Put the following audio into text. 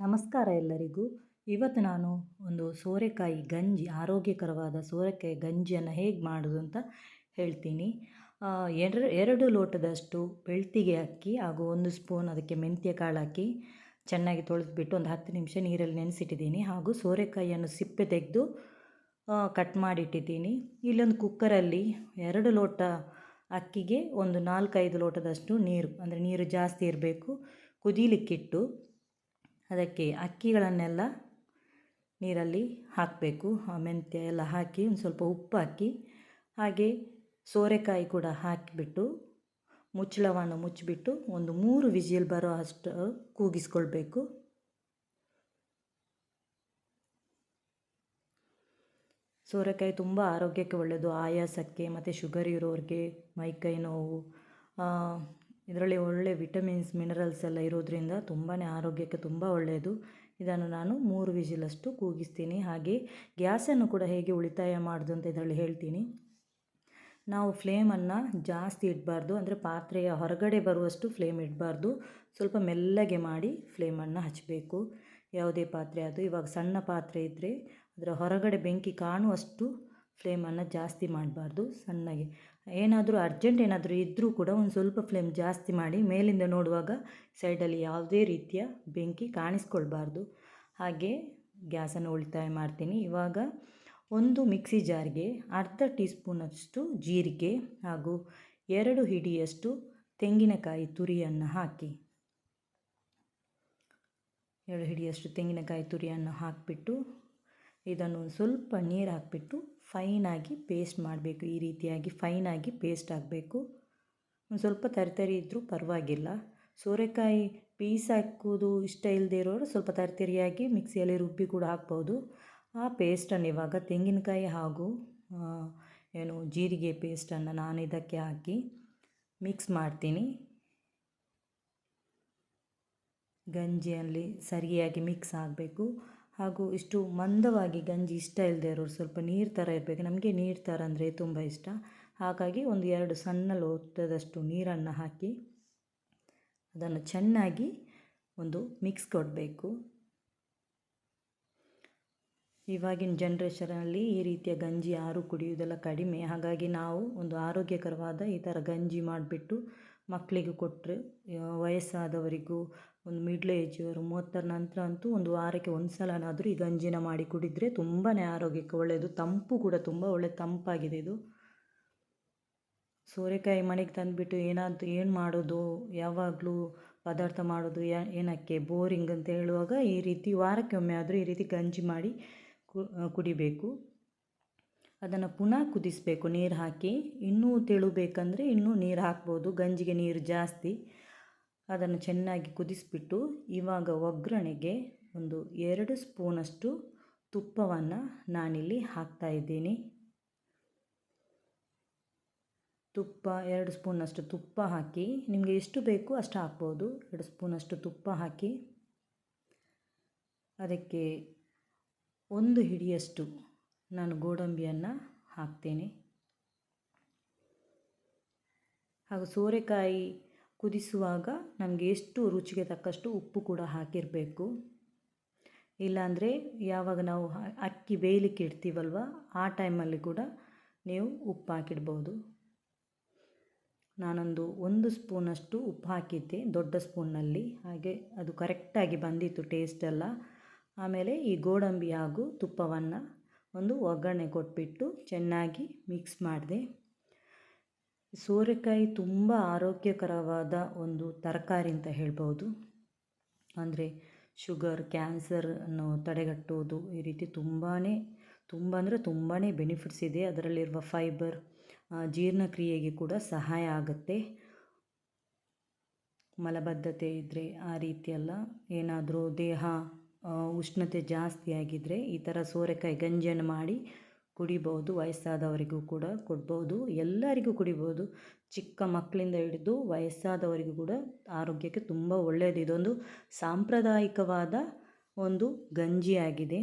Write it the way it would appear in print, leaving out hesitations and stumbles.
ನಮಸ್ಕಾರ ಎಲ್ಲರಿಗೂ. ಇವತ್ತು ನಾನು ಒಂದು ಸೋರೆಕಾಯಿ ಗಂಜಿ, ಆರೋಗ್ಯಕರವಾದ ಸೋರೆಕಾಯಿ ಗಂಜಿಯನ್ನು ಹೇಗೆ ಮಾಡೋದು ಅಂತ ಹೇಳ್ತೀನಿ. ಎರಡು ಲೋಟದಷ್ಟು ಬೆಳ್ತಿಗೆ ಅಕ್ಕಿ ಹಾಗೂ 1 ಸ್ಪೂನ್ ಅದಕ್ಕೆ ಮೆಂತ್ಯ ಕಾಳು ಹಾಕಿ ಚೆನ್ನಾಗಿ ತೊಳೆದ್ಬಿಟ್ಟು ಒಂದು 10 ನಿಮಿಷ ನೀರಲ್ಲಿ ನೆನೆಸಿಟ್ಟಿದ್ದೀನಿ. ಹಾಗೂ ಸೋರೆಕಾಯಿಯನ್ನು ಸಿಪ್ಪೆ ತೆಗೆದು ಕಟ್ ಮಾಡಿಟ್ಟಿದ್ದೀನಿ. ಇಲ್ಲೊಂದು ಕುಕ್ಕರಲ್ಲಿ 2 ಲೋಟ ಅಕ್ಕಿಗೆ ಒಂದು 4-5 ಲೋಟದಷ್ಟು ನೀರು, ಅಂದರೆ ನೀರು ಜಾಸ್ತಿ ಇರಬೇಕು, ಕುದೀಲಿಕ್ಕಿಟ್ಟು ಅದಕ್ಕೆ ಅಕ್ಕಿಗಳನ್ನೆಲ್ಲ ನೀರಲ್ಲಿ ಹಾಕಬೇಕು. ಮೆಂತ್ಯ ಎಲ್ಲ ಹಾಕಿ ಒಂದು ಸ್ವಲ್ಪ ಉಪ್ಪು ಹಾಕಿ ಹಾಗೆ ಸೋರೆಕಾಯಿ ಕೂಡ ಹಾಕಿಬಿಟ್ಟು ಮುಚ್ಚಳವನ್ನು ಮುಚ್ಚಿಬಿಟ್ಟು ಒಂದು 3 ವಿಜಿಲ್ ಬರೋ ಅಷ್ಟು ಕೂಗಿಸ್ಕೊಳ್ಬೇಕು. ಸೋರೆಕಾಯಿ ತುಂಬ ಆರೋಗ್ಯಕ್ಕೆ ಒಳ್ಳೆಯದು. ಆಯಾಸಕ್ಕೆ ಮತ್ತು ಶುಗರ್ ಇರೋರಿಗೆ, ಮೈಕೈ ನೋವು, ಇದರಲ್ಲಿ ಒಳ್ಳೆ ವಿಟಮಿನ್ಸ್, ಮಿನರಲ್ಸ್ ಎಲ್ಲ ಇರೋದ್ರಿಂದ ತುಂಬಾ ಆರೋಗ್ಯಕ್ಕೆ ತುಂಬ ಒಳ್ಳೆಯದು. ಇದನ್ನು ನಾನು 3 ವಿಜಿಲಷ್ಟು ಕೂಗಿಸ್ತೀನಿ. ಹಾಗೆ ಗ್ಯಾಸನ್ನು ಕೂಡ ಹೇಗೆ ಉಳಿತಾಯ ಮಾಡೋದು ಅಂತ ಇದರಲ್ಲಿ ಹೇಳ್ತೀನಿ. ನಾವು ಫ್ಲೇಮನ್ನು ಜಾಸ್ತಿ ಇಡಬಾರ್ದು, ಅಂದರೆ ಪಾತ್ರೆಯ ಹೊರಗಡೆ ಬರುವಷ್ಟು ಫ್ಲೇಮ್ ಇಡಬಾರ್ದು. ಸ್ವಲ್ಪ ಮೆಲ್ಲಗೆ ಮಾಡಿ ಫ್ಲೇಮನ್ನು ಹಚ್ಚಬೇಕು. ಯಾವುದೇ ಪಾತ್ರೆ ಅದು, ಇವಾಗ ಸಣ್ಣ ಪಾತ್ರೆ ಇದ್ದರೆ ಅದರ ಹೊರಗಡೆ ಬೆಂಕಿ ಕಾಣುವಷ್ಟು ಫ್ಲೇಮನ್ನು ಜಾಸ್ತಿ ಮಾಡಬಾರ್ದು, ಸಣ್ಣಗೆ. ಏನಾದರೂ ಅರ್ಜೆಂಟ್ ಏನಾದರೂ ಇದ್ದರೂ ಕೂಡ ಒಂದು ಸ್ವಲ್ಪ ಫ್ಲೇಮ್ ಜಾಸ್ತಿ ಮಾಡಿ, ಮೇಲಿಂದ ನೋಡುವಾಗ ಸೈಡಲ್ಲಿ ಯಾವುದೇ ರೀತಿಯ ಬೆಂಕಿ ಕಾಣಿಸ್ಕೊಳ್ಬಾರ್ದು. ಹಾಗೆ ಗ್ಯಾಸನ್ನು ಉಳಿತಾಯ ಮಾಡ್ತೀನಿ. ಇವಾಗ ಒಂದು ಮಿಕ್ಸಿ ಜಾರ್ಗೆ ಅರ್ಧ ಟೀ ಸ್ಪೂನಷ್ಟು ಜೀರಿಗೆ ಹಾಗೂ 2 ಹಿಡಿಯಷ್ಟು ತೆಂಗಿನಕಾಯಿ ತುರಿಯನ್ನು ಹಾಕಿ, 2 ಹಿಡಿಯಷ್ಟು ತೆಂಗಿನಕಾಯಿ ತುರಿಯನ್ನು ಹಾಕಿಬಿಟ್ಟು ಇದನ್ನು ಸ್ವಲ್ಪ ನೀರು ಹಾಕಿಬಿಟ್ಟು ಫೈನಾಗಿ ಪೇಸ್ಟ್ ಮಾಡಬೇಕು. ಈ ರೀತಿಯಾಗಿ ಫೈನಾಗಿ ಪೇಸ್ಟ್ ಆಗಬೇಕು. ಒಂದು ಸ್ವಲ್ಪ ತರಿತರಿ ಇದ್ದರೂ ಪರವಾಗಿಲ್ಲ. ಸೋರೆಕಾಯಿ ಪೀಸ್ ಹಾಕೋದು ಇಷ್ಟ ಇಲ್ಲದೆ ಇರೋರು ಸ್ವಲ್ಪ ತರಿತರಿಯಾಗಿ ಮಿಕ್ಸಿಯಲ್ಲಿ ರುಬ್ಬಿ ಕೂಡ ಹಾಕ್ಬೋದು. ಆ ಪೇಸ್ಟನ್ನು ಇವಾಗ ತೆಂಗಿನಕಾಯಿ ಹಾಗೂ ಜೀರಿಗೆ ಪೇಸ್ಟನ್ನು ನಾನು ಇದಕ್ಕೆ ಹಾಕಿ ಮಿಕ್ಸ್ ಮಾಡ್ತೀನಿ. ಗಂಜಿಯಲ್ಲಿ ಸರಿಯಾಗಿ ಮಿಕ್ಸ್ ಆಗಬೇಕು. ಹಾಗೂ ಇಷ್ಟು ಮಂದವಾಗಿ ಗಂಜಿ ಇಷ್ಟ ಇಲ್ಲದೆ ಇರೋರು ಸ್ವಲ್ಪ ನೀರು ಥರ ಇರಬೇಕು. ನಮಗೆ ನೀರು ಥರ ಅಂದರೆ ತುಂಬ ಇಷ್ಟ. ಹಾಗಾಗಿ ಒಂದು 2 ಸಣ್ಣ ಲೋಟದಷ್ಟು ನೀರನ್ನು ಹಾಕಿ ಅದನ್ನು ಚೆನ್ನಾಗಿ ಒಂದು ಮಿಕ್ಸ್ ಕೊಡಬೇಕು. ಇವಾಗಿನ ಜನ್ರೇಷನಲ್ಲಿ ಈ ರೀತಿಯ ಗಂಜಿ ಯಾರೂ ಕುಡಿಯೋದೆಲ್ಲ ಕಡಿಮೆ. ಹಾಗಾಗಿ ನಾವು ಒಂದು ಆರೋಗ್ಯಕರವಾದ ಈ ಥರ ಗಂಜಿ ಮಾಡಿಬಿಟ್ಟು ಮಕ್ಕಳಿಗೂ ಕೊಟ್ಟರೆ, ವಯಸ್ಸಾದವರಿಗೂ, ಒಂದು ಮಿಡ್ಲ್ ಏಜವರು 30ರ ನಂತರ ಅಂತೂ ಒಂದು ವಾರಕ್ಕೆ 1 ಸಲನಾದರೂ ಈ ಗಂಜಿನ ಮಾಡಿ ಕುಡಿದರೆ ತುಂಬಾ ಆರೋಗ್ಯಕ್ಕೆ ಒಳ್ಳೆಯದು. ತಂಪು ಕೂಡ ತುಂಬ ಒಳ್ಳೆ ತಂಪಾಗಿದೆ ಇದು. ಸೋರೆಕಾಯಿ ಮನೆಗೆ ತಂದುಬಿಟ್ಟು ಏನು ಮಾಡೋದು, ಯಾವಾಗಲೂ ಪದಾರ್ಥ ಮಾಡೋದು ಏನಕ್ಕೆ, ಬೋರಿಂಗ್ ಅಂತ ಹೇಳುವಾಗ ಈ ರೀತಿ ವಾರಕ್ಕೆ ಒಮ್ಮೆ ಆದರೂ ಈ ರೀತಿ ಗಂಜಿ ಮಾಡಿ ಕುಡಿಬೇಕು. ಅದನ್ನು ಪುನಃ ಕುದಿಸಬೇಕು ನೀರು ಹಾಕಿ. ಇನ್ನೂ ತೆಳು ಬೇಕಂದರೆ ಇನ್ನೂ ನೀರು ಹಾಕ್ಬೋದು, ಗಂಜಿಗೆ ನೀರು ಜಾಸ್ತಿ. ಅದನ್ನು ಚೆನ್ನಾಗಿ ಕುದಿಸಿಬಿಟ್ಟು ಇವಾಗ ಒಗ್ಗರಣೆಗೆ ಒಂದು 2 ಸ್ಪೂನಷ್ಟು ತುಪ್ಪವನ್ನು ನಾನಿಲ್ಲಿ ಹಾಕ್ತಾಯಿದ್ದೀನಿ. 2 ಸ್ಪೂನಷ್ಟು ತುಪ್ಪ ಹಾಕಿ, ನಿಮಗೆ ಎಷ್ಟು ಬೇಕು ಅಷ್ಟು ಹಾಕ್ಬೋದು. 2 ಸ್ಪೂನಷ್ಟು ತುಪ್ಪ ಹಾಕಿ ಅದಕ್ಕೆ 1 ಹಿಡಿಯಷ್ಟು ನಾನು ಗೋಡಂಬಿಯನ್ನು ಹಾಕ್ತೇನೆ. ಹಾಗೂ ಸೋರೆಕಾಯಿ ಕುದಿಸುವಾಗ ನಮಗೆ ಎಷ್ಟು ರುಚಿಗೆ ತಕ್ಕಷ್ಟು ಉಪ್ಪು ಕೂಡ ಹಾಕಿರಬೇಕು. ಇಲ್ಲಾಂದರೆ ಯಾವಾಗ ನಾವು ಅಕ್ಕಿ ಬೇಯಲಿಕ್ಕೆ ಇಡ್ತೀವಲ್ವ, ಆ ಟೈಮಲ್ಲಿ ಕೂಡ ನೀವು ಉಪ್ಪು ಹಾಕಿಡ್ಬೋದು. ನಾನೊಂದು 1 ಸ್ಪೂನಷ್ಟು ಉಪ್ಪು ಹಾಕಿದ್ದೆ ದೊಡ್ಡ ಸ್ಪೂನ್ನಲ್ಲಿ. ಹಾಗೆ ಅದು ಕರೆಕ್ಟಾಗಿ ಬಂದಿತ್ತು ಟೇಸ್ಟೆಲ್ಲ. ಆಮೇಲೆ ಈ ಗೋಡಂಬಿ ಹಾಗೂ ತುಪ್ಪವನ್ನು ಒಂದು ಒಗ್ಗರಣೆ ಕೊಟ್ಬಿಟ್ಟು ಚೆನ್ನಾಗಿ ಮಿಕ್ಸ್ ಮಾಡಿದೆ. ಸೋರೆಕಾಯಿ ತುಂಬ ಆರೋಗ್ಯಕರವಾದ ಒಂದು ತರಕಾರಿ ಅಂತ ಹೇಳ್ಬೋದು. ಅಂದರೆ ಶುಗರ್, ಕ್ಯಾನ್ಸರನ್ನು ತಡೆಗಟ್ಟುವುದು, ಈ ರೀತಿ ತುಂಬಾ ಬೆನಿಫಿಟ್ಸ್ ಇದೆ. ಅದರಲ್ಲಿರುವ ಫೈಬರ್ ಜೀರ್ಣಕ್ರಿಯೆಗೆ ಕೂಡ ಸಹಾಯ ಆಗುತ್ತೆ. ಮಲಬದ್ಧತೆ ಇದ್ದರೆ, ಆ ರೀತಿಯೆಲ್ಲ ಏನಾದರೂ ದೇಹ ಉಷ್ಣತೆ ಜಾಸ್ತಿ ಆಗಿದ್ದರೆ ಈ ಥರ ಸೋರೆಕಾಯಿ ಗಂಜಿಯನ್ನು ಮಾಡಿ ಕುಡಿಬೋದು. ವಯಸ್ಸಾದವರಿಗೂ ಕೂಡ ಕೊಡ್ಬೋದು, ಎಲ್ಲರಿಗೂ ಕುಡಿಬೋದು. ಚಿಕ್ಕ ಮಕ್ಕಳಿಂದ ಹಿಡಿದು ವಯಸ್ಸಾದವರಿಗೂ ಕೂಡ ಆರೋಗ್ಯಕ್ಕೆ ತುಂಬ ಒಳ್ಳೆಯದು. ಇದೊಂದು ಸಾಂಪ್ರದಾಯಿಕವಾದ ಒಂದು ಗಂಜಿಯಾಗಿದೆ.